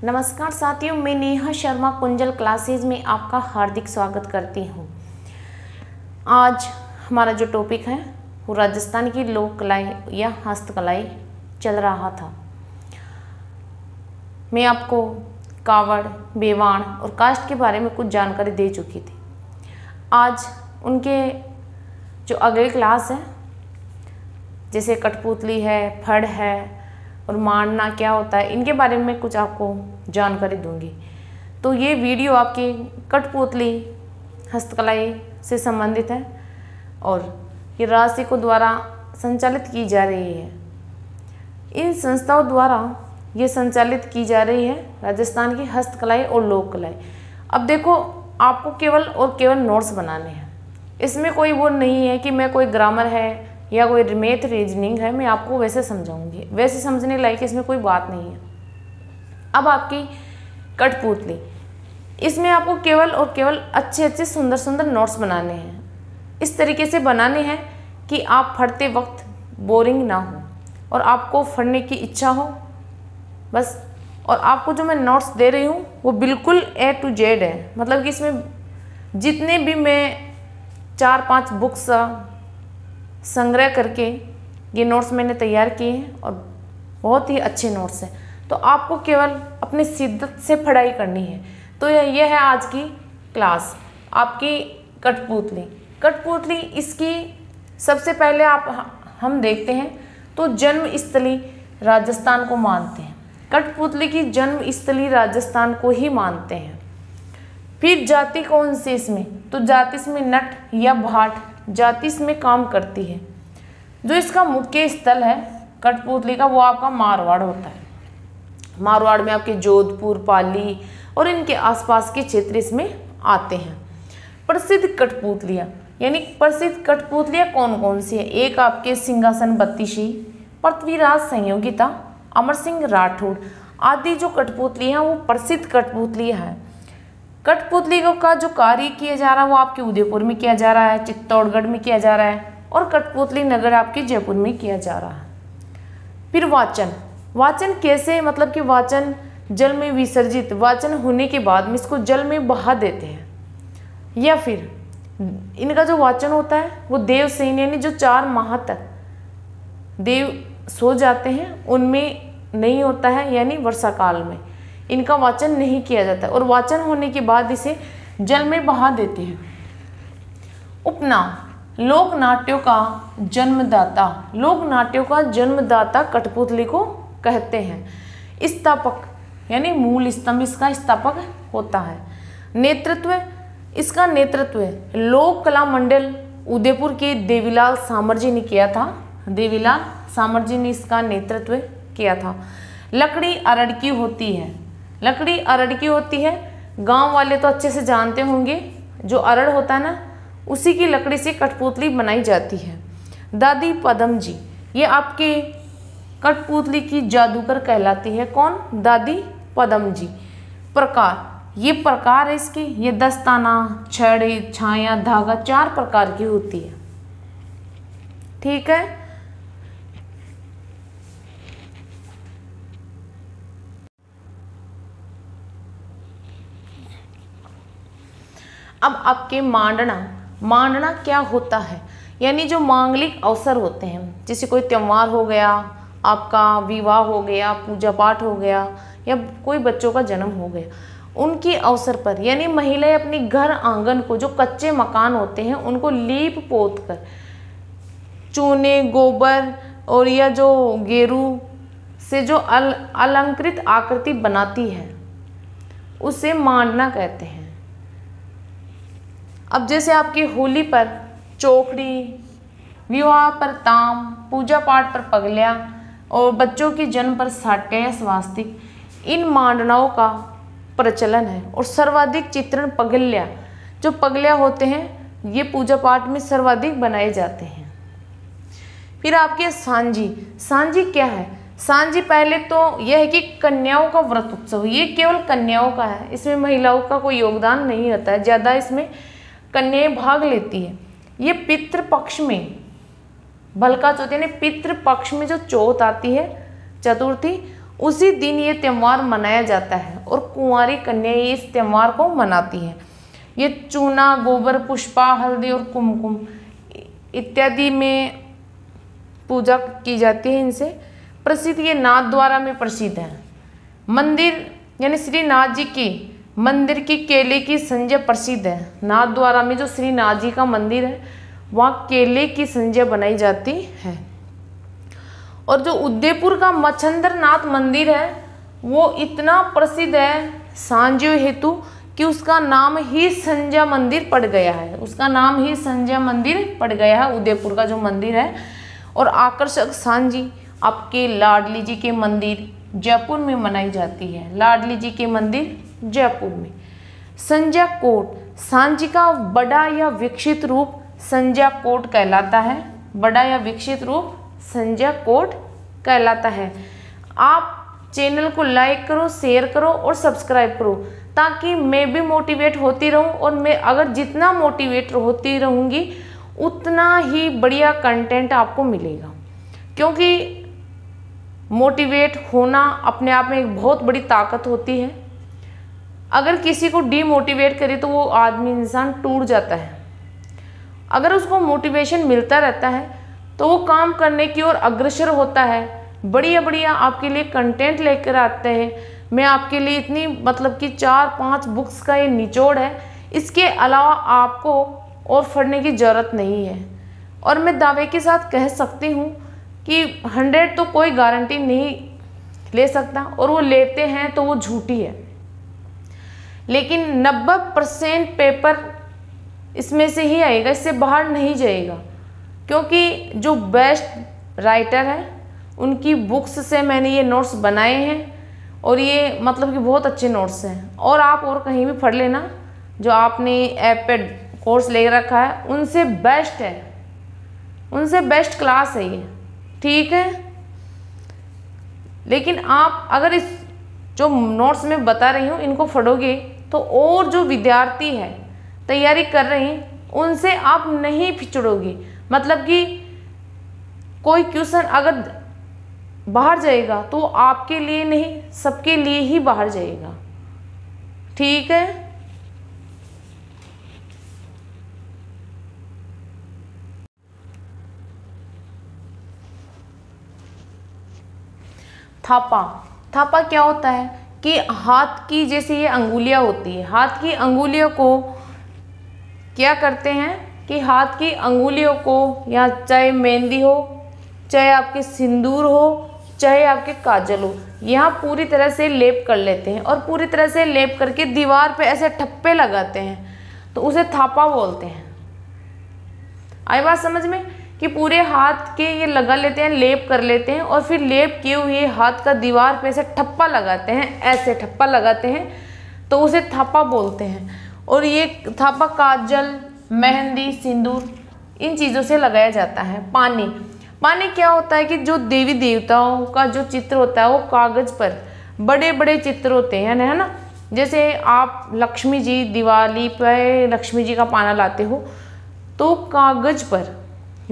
नमस्कार साथियों, मैं नेहा शर्मा कुंजल क्लासेज में आपका हार्दिक स्वागत करती हूँ। आज हमारा जो टॉपिक है वो राजस्थान की लोक कलाएँ या हस्तकलाएँ चल रहा था। मैं आपको कावड़, बेवाण और काष्ठ के बारे में कुछ जानकारी दे चुकी थी। आज उनके जो अगली क्लास है, जैसे कठपुतली है, फड़ है और मांडना क्या होता है, इनके बारे में कुछ आपको जानकारी दूंगी। तो ये वीडियो आपकी कठपुतली हस्तकलाएँ से संबंधित है और ये राजसिकों द्वारा संचालित की जा रही है। इन संस्थाओं द्वारा ये संचालित की जा रही है राजस्थान की हस्तकलाएँ और लोक कलाएँ। अब देखो, आपको केवल और केवल नोट्स बनाने हैं। इसमें कोई वो नहीं है कि मैं कोई ग्रामर है या कोई मैथ रीजनिंग है, मैं आपको वैसे समझाऊंगी। वैसे समझने लायक इसमें कोई बात नहीं है। अब आपकी कठपुतली, इसमें आपको केवल और केवल अच्छे अच्छे सुंदर सुंदर नोट्स बनाने हैं। इस तरीके से बनाने हैं कि आप फड़ते वक्त बोरिंग ना हो और आपको फड़ने की इच्छा हो बस। और आपको जो मैं नोट्स दे रही हूँ वो बिल्कुल A to Z है। मतलब कि इसमें जितने भी मैं 4-5 बुक्स संग्रह करके ये नोट्स मैंने तैयार किए हैं और बहुत ही अच्छे नोट्स हैं। तो आपको केवल अपनी शिद्दत से पढ़ाई करनी है। तो यह है आज की क्लास, आपकी कठपुतली। कठपुतली, इसकी सबसे पहले हम देखते हैं तो जन्म स्थली राजस्थान को मानते हैं। कठपुतली की जन्म स्थली राजस्थान को ही मानते हैं। फिर जाति कौन सी इसमें, तो जाति इसमें नट या भाट जाति इसमें काम करती है। जो इसका मुख्य स्थल है कठपुतली का, वो आपका मारवाड़ होता है। मारवाड़ में आपके जोधपुर, पाली और इनके आसपास के क्षेत्र इसमें आते हैं। प्रसिद्ध कठपुतलियाँ, यानी प्रसिद्ध कठपुतलियाँ कौन कौन सी है? एक आपके सिंहासन बत्तीसी, पृथ्वीराज संयोगिता, अमर सिंह राठौड़ आदि जो कठपुतलियाँ वो प्रसिद्ध कठपुतलियाँ हैं। कठपुतली का जो कार्य किया जा रहा है वो आपके उदयपुर में किया जा रहा है, चित्तौड़गढ़ में किया जा रहा है और कठपुतली नगर आपके जयपुर में किया जा रहा है। फिर वाचन, वाचन कैसे, मतलब कि वाचन जल में विसर्जित, वाचन होने के बाद में इसको जल में बहा देते हैं। या फिर इनका जो वाचन होता है वो देवसेन, यानी जो 4 माह तक देव सो जाते हैं उनमें नहीं होता है, यानी वर्षा काल में इनका वाचन नहीं किया जाता और वाचन होने के बाद इसे जल में बहा देते हैं। उपनाम, लोक नाट्यों का जन्मदाता, लोक नाट्यों का जन्मदाता कठपुतली को कहते हैं। स्थापक, यानी मूल स्तंभ इसका स्थापक होता है। नेतृत्व, इसका नेतृत्व लोक कला मंडल उदयपुर के देवीलाल सामर जी ने किया था। देवीलाल सामर जी ने इसका नेतृत्व किया था। लकड़ी अरड़ की होती है, लकड़ी अरड़ की होती है। गांव वाले तो अच्छे से जानते होंगे, जो अरड़ होता है ना, उसी की लकड़ी से कठपुतली बनाई जाती है। दादी पदम जी, ये आपके कठपुतली की जादूगर कहलाती है। कौन? दादी पदम जी। प्रकार, ये प्रकार है इसकी, ये दस्ताना, छड़ी, छाया, धागा 4 प्रकार की होती है। ठीक है। अब आपके मांडना, मांडना क्या होता है? यानी जो मांगलिक अवसर होते हैं, जैसे कोई त्यौहार हो गया, आपका विवाह हो गया, पूजा पाठ हो गया या कोई बच्चों का जन्म हो गया, उनके अवसर पर यानी महिलाएं अपनी घर आंगन को, जो कच्चे मकान होते हैं उनको लीप पोत कर चूने, गोबर और या जो गेरू से जो अलंकृत आकृति बनाती है उसे मांडना कहते हैं। अब जैसे आपकी होली पर चौखड़ी, विवाह पर ताम, पूजा पाठ पर पगलिया और बच्चों के जन्म पर साट्या या स्वास्तिक, इन मांडनाओं का प्रचलन है। और सर्वाधिक चित्रण पगलिया, जो पगलिया होते हैं ये पूजा पाठ में सर्वाधिक बनाए जाते हैं। फिर आपके सांझी, सांझी क्या है? सांझी पहले तो यह है कि कन्याओं का व्रत उत्सव, ये केवल कन्याओं का है, इसमें महिलाओं का कोई योगदान नहीं होता है, ज़्यादा इसमें कन्याएं भाग लेती है। ये पितृपक्ष में भलका चौथ, यानी पितृपक्ष में जो चौथ आती है, चतुर्थी, उसी दिन ये त्यौहार मनाया जाता है और कुंवारी कन्याएं इस त्यौहार को मनाती हैं। ये चूना, गोबर, पुष्पा, हल्दी और कुमकुम इत्यादि में पूजा की जाती है। इनसे प्रसिद्ध ये नाथद्वारा में प्रसिद्ध है। मंदिर यानी श्री नाथ जी की मंदिर की केले की संजय प्रसिद्ध है। नाथद्वारा में जो श्री नाथ जी का मंदिर है वहाँ केले की संजय बनाई जाती है। और जो उदयपुर का मच्छंद्र नाथ मंदिर है वो इतना प्रसिद्ध है सांझियों हेतु कि उसका नाम ही संजय मंदिर पड़ गया है। उसका नाम ही संजय मंदिर पड़ गया है, उदयपुर का जो मंदिर है। और आकर्षक सांझी आपके लाडली जी के मंदिर जयपुर में मनाई जाती है। लाडली जी के मंदिर जयपुर में। संजय कोट सांझी का बड़ा या विकसित रूप संजय कोट कहलाता है। बड़ा या विकसित रूप संजय कोट कहलाता है। आप चैनल को लाइक करो, शेयर करो और सब्सक्राइब करो ताकि मैं भी मोटिवेट होती रहूं। और मैं अगर जितना मोटिवेट होती रहूंगी उतना ही बढ़िया कंटेंट आपको मिलेगा, क्योंकि मोटिवेट होना अपने आप में एक बहुत बड़ी ताकत होती है। अगर किसी को डीमोटिवेट करे तो वो आदमी इंसान टूट जाता है। अगर उसको मोटिवेशन मिलता रहता है तो वो काम करने की ओर अग्रसर होता है। बढ़िया बढ़िया आपके लिए कंटेंट लेकर आते हैं। मैं आपके लिए इतनी मतलब कि 4-5 बुक्स का ये निचोड़ है। इसके अलावा आपको और पढ़ने की ज़रूरत नहीं है। और मैं दावे के साथ कह सकती हूँ कि 100 तो कोई गारंटी नहीं ले सकता, और वो लेते हैं तो वो झूठी है। लेकिन 90% पेपर इसमें से ही आएगा, इससे बाहर नहीं जाएगा। क्योंकि जो बेस्ट राइटर है उनकी बुक्स से मैंने ये नोट्स बनाए हैं, और ये मतलब कि बहुत अच्छे नोट्स हैं। और आप और कहीं भी पढ़ लेना, जो आपने ऐप पे कोर्स ले रखा है उनसे बेस्ट है, उनसे बेस्ट क्लास है ये, ठीक है। लेकिन आप अगर इस जो नोट्स में बता रही हूँ इनको पढ़ोगे तो और जो विद्यार्थी है तैयारी कर रहे हैं उनसे आप नहीं पिछड़ोगे। मतलब कि कोई क्वेश्चन अगर बाहर जाएगा तो आपके लिए नहीं, सबके लिए ही बाहर जाएगा, ठीक है। थापा। थापा क्या होता है कि हाथ की जैसे ये अंगुलियां होती है, हाथ की अंगुलियों को क्या करते हैं कि हाथ की अंगुलियों को, या चाहे मेहंदी हो, चाहे आपके सिंदूर हो, चाहे आपके काजल हो, यहाँ पूरी तरह से लेप कर लेते हैं। और पूरी तरह से लेप करके दीवार पे ऐसे ठप्पे लगाते हैं, तो उसे थापा बोलते हैं। आई बात समझ में कि पूरे हाथ के ये लगा लेते हैं, लेप कर लेते हैं, और फिर लेप किए हुए हाथ का दीवार पे ऐसे ठप्पा लगाते हैं, ऐसे ठप्पा लगाते हैं, तो उसे थापा बोलते हैं। और ये थापा काजल, मेहंदी, सिंदूर इन चीज़ों से लगाया जाता है। पानी। पानी क्या होता है कि जो देवी देवताओं का जो चित्र होता है वो कागज़ पर बड़े बड़े चित्र होते हैं, है ना। जैसे आप लक्ष्मी जी, दिवाली पर लक्ष्मी जी का पाना लाते हो तो कागज़ पर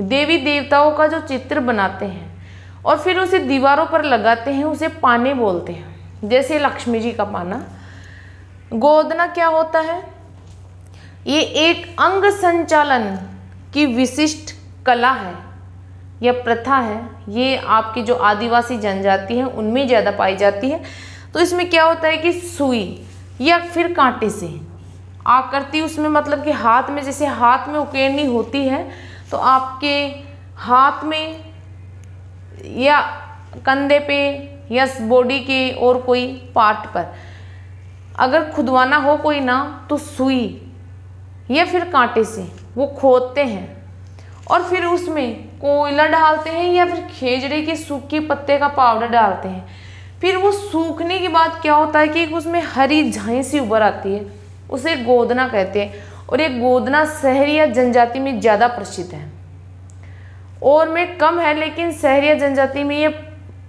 देवी देवताओं का जो चित्र बनाते हैं और फिर उसे दीवारों पर लगाते हैं, उसे पाने बोलते हैं। जैसे लक्ष्मी जी का पाना। गोदना क्या होता है? ये एक अंग संचालन की विशिष्ट कला है या प्रथा है। ये आपकी जो आदिवासी जनजाति है उनमें ज़्यादा पाई जाती है। तो इसमें क्या होता है कि सुई या फिर कांटे से आकृति उसमें, मतलब कि हाथ में, जैसे हाथ में उकेरनी होती है तो आपके हाथ में या कंधे पे या बॉडी के और कोई पार्ट पर अगर खुदवाना हो कोई ना, तो सुई या फिर कांटे से वो खोदते हैं और फिर उसमें कोयला डालते हैं या फिर खेजड़े के सूखे पत्ते का पाउडर डालते हैं। फिर वो सूखने के बाद क्या होता है कि उसमें हरी झाई सी उभर आती है, उसे गोदना कहते हैं। और ये गोदना शहरी या जनजाति में ज़्यादा प्रसिद्ध है और में कम है, लेकिन शहरी या जनजाति में ये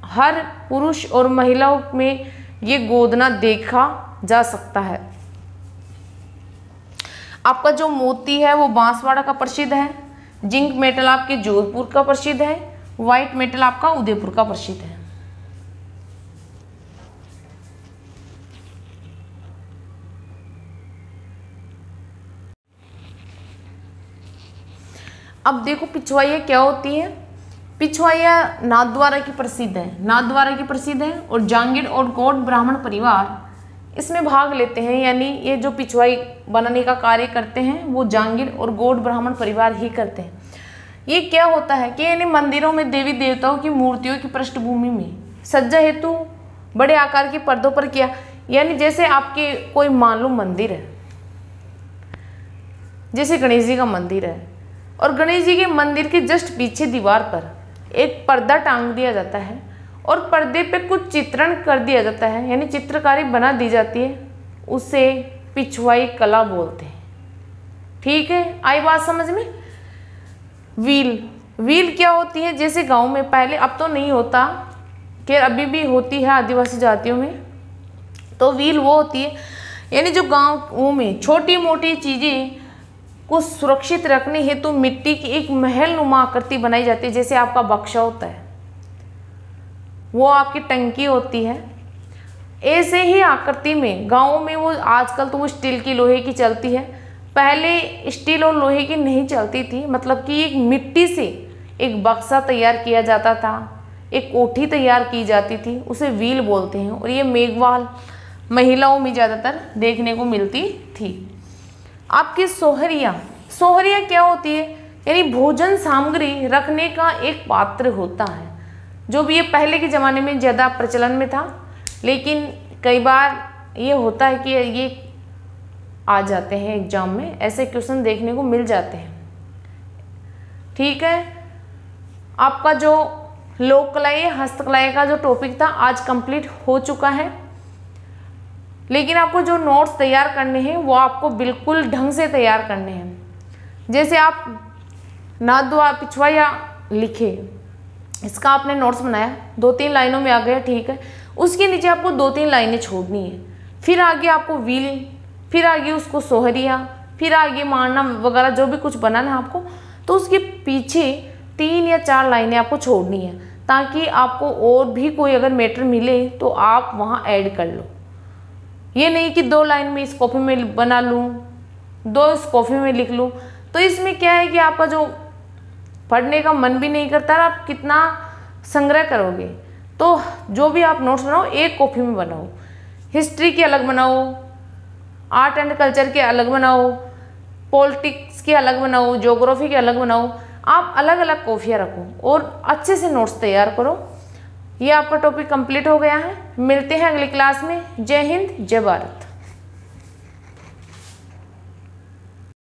हर पुरुष और महिलाओं में ये गोदना देखा जा सकता है। आपका जो मोती है वो बांसवाड़ा का प्रसिद्ध है। जिंक मेटल आपके जोधपुर का प्रसिद्ध है। वाइट मेटल आपका उदयपुर का प्रसिद्ध है। अब देखो पिछवाइयाँ क्या होती है। पिछवाइयाँ नाथद्वारा की प्रसिद्ध है, नाथद्वारा की प्रसिद्ध है, और जांगीर और गौड़ ब्राह्मण परिवार इसमें भाग लेते हैं। यानी ये जो पिछवाई बनाने का कार्य करते हैं वो जांगीर और गौड़ ब्राह्मण परिवार ही करते हैं। ये क्या होता है कि यानी मंदिरों में देवी देवताओं की मूर्तियों की पृष्ठभूमि में सज्जा हेतु बड़े आकार के पर्दों पर किया। यानी जैसे आपके कोई मान लो मंदिर है, जैसे गणेश जी का मंदिर है, और गणेश जी के मंदिर के जस्ट पीछे दीवार पर एक पर्दा टांग दिया जाता है और पर्दे पे कुछ चित्रण कर दिया जाता है, यानी चित्रकारी बना दी जाती है, उसे पिछवाई कला बोलते हैं। ठीक है, आई बात समझ में। व्हील क्या होती है, जैसे गांव में पहले, अब तो नहीं होता, कि अभी भी होती है आदिवासी जातियों में, तो व्हील वो होती है यानी जो गाँव में छोटी मोटी चीज़ें को सुरक्षित रखने हेतु तो मिट्टी की एक महल नुमा आकृति बनाई जाती है। जैसे आपका बक्सा होता है, वो आपकी टंकी होती है, ऐसे ही आकृति में गाँव में वो, आजकल तो वो स्टील की लोहे की चलती है, पहले स्टील और लोहे की नहीं चलती थी। मतलब कि एक मिट्टी से एक बक्सा तैयार किया जाता था, एक कोठी तैयार की जाती थी, उसे व्हील बोलते हैं। और ये मेघवाल महिलाओं में ज़्यादातर देखने को मिलती थी। आपकी सोहरिया क्या होती है, यानी भोजन सामग्री रखने का एक पात्र होता है, जो भी ये पहले के ज़माने में ज़्यादा प्रचलन में था, लेकिन कई बार ये होता है कि ये आ जाते हैं एग्जाम में, ऐसे क्वेश्चन देखने को मिल जाते हैं। ठीक है, आपका जो लोक कलाएँ हस्तकलाएँ का जो टॉपिक था आज कंप्लीट हो चुका है। लेकिन आपको जो नोट्स तैयार करने हैं वो आपको बिल्कुल ढंग से तैयार करने हैं। जैसे आप नाथद्वारा पिछवाइयाँ लिखे, इसका आपने नोट्स बनाया, 2-3 लाइनों में आ गया, ठीक है, उसके नीचे आपको 2-3 लाइनें छोड़नी है, फिर आगे आपको व्हील, फिर आगे उसको सोहरिया, फिर आगे मारना वगैरह जो भी कुछ बनाना है आपको, तो उसके पीछे 3 या 4 लाइनें आपको छोड़नी है, ताकि आपको और भी कोई अगर मैटर मिले तो आप वहाँ ऐड कर लो। ये नहीं कि 2 लाइन में इस कॉपी में बना लूँ, 2 इस कॉपी में लिख लूँ, तो इसमें क्या है कि आपका जो पढ़ने का मन भी नहीं करता, आप कितना संग्रह करोगे। तो जो भी आप नोट्स बनाओ एक कॉपी में बनाओ, हिस्ट्री के अलग बनाओ, आर्ट एंड कल्चर के अलग बनाओ, पॉलिटिक्स के अलग बनाओ, ज्योग्राफी के अलग बनाओ, आप अलग अलग कॉपियाँ रखो और अच्छे से नोट्स तैयार करो। ये आपका टॉपिक कंप्लीट हो गया है। मिलते हैं अगली क्लास में। जय हिंद, जय भारत।